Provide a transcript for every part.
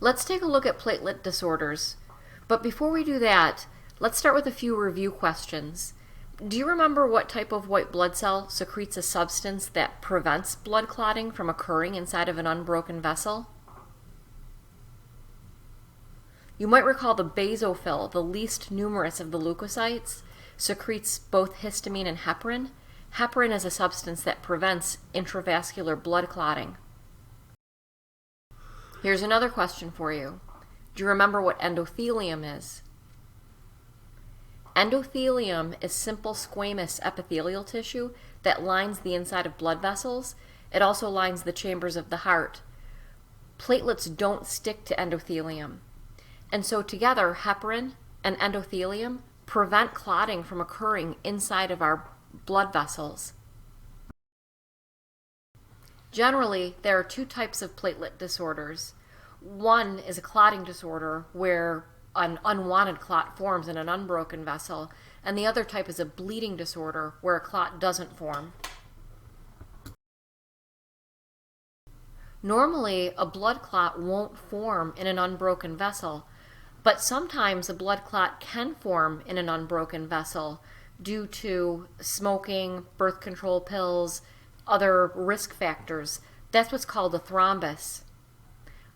Let's take a look at platelet disorders. But before we do that, let's start with a few review questions. Do you remember what type of white blood cell secretes a substance that prevents blood clotting from occurring inside of an unbroken vessel? You might recall the basophil, the least numerous of the leukocytes, secretes both histamine and heparin. Heparin is a substance that prevents intravascular blood clotting. Here's another question for you. Do you remember what endothelium is? Endothelium is simple squamous epithelial tissue that lines the inside of blood vessels. It also lines the chambers of the heart. Platelets don't stick to endothelium. And so together, heparin and endothelium prevent clotting from occurring inside of our blood vessels. Generally, there are two types of platelet disorders. One is a clotting disorder where an unwanted clot forms in an unbroken vessel, and the other type is a bleeding disorder where a clot doesn't form. Normally, a blood clot won't form in an unbroken vessel, but sometimes a blood clot can form in an unbroken vessel due to smoking, birth control pills, other risk factors. That's what's called a thrombus.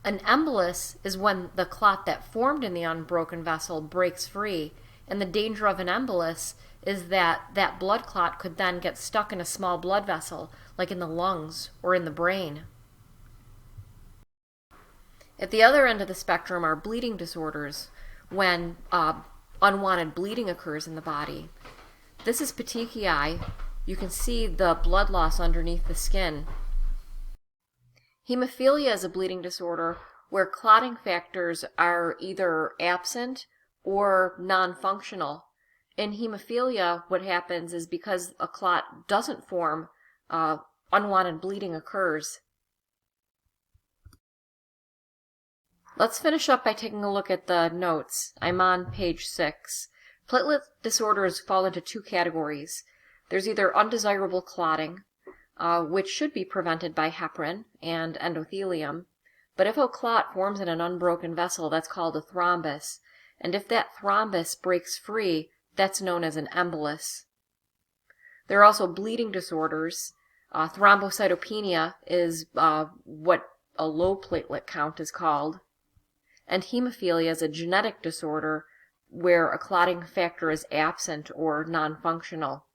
An embolus is when the clot that formed in the unbroken vessel breaks free, and the danger of an embolus is that that blood clot could then get stuck in a small blood vessel, like in the lungs or in the brain. At the other end of the spectrum are bleeding disorders, when unwanted bleeding occurs in the body. This is petechiae. You can see the blood loss underneath the skin. Hemophilia is a bleeding disorder where clotting factors are either absent or non-functional. In hemophilia, what happens is because a clot doesn't form, unwanted bleeding occurs. Let's finish up by taking a look at the notes. I'm on page 6. Platelet disorders fall into two categories. There's either undesirable clotting, which should be prevented by heparin and endothelium. But if a clot forms in an unbroken vessel, that's called a thrombus. And if that thrombus breaks free, that's known as an embolus. There are also bleeding disorders. Thrombocytopenia is what a low platelet count is called. And hemophilia is a genetic disorder where a clotting factor is absent or non-functional.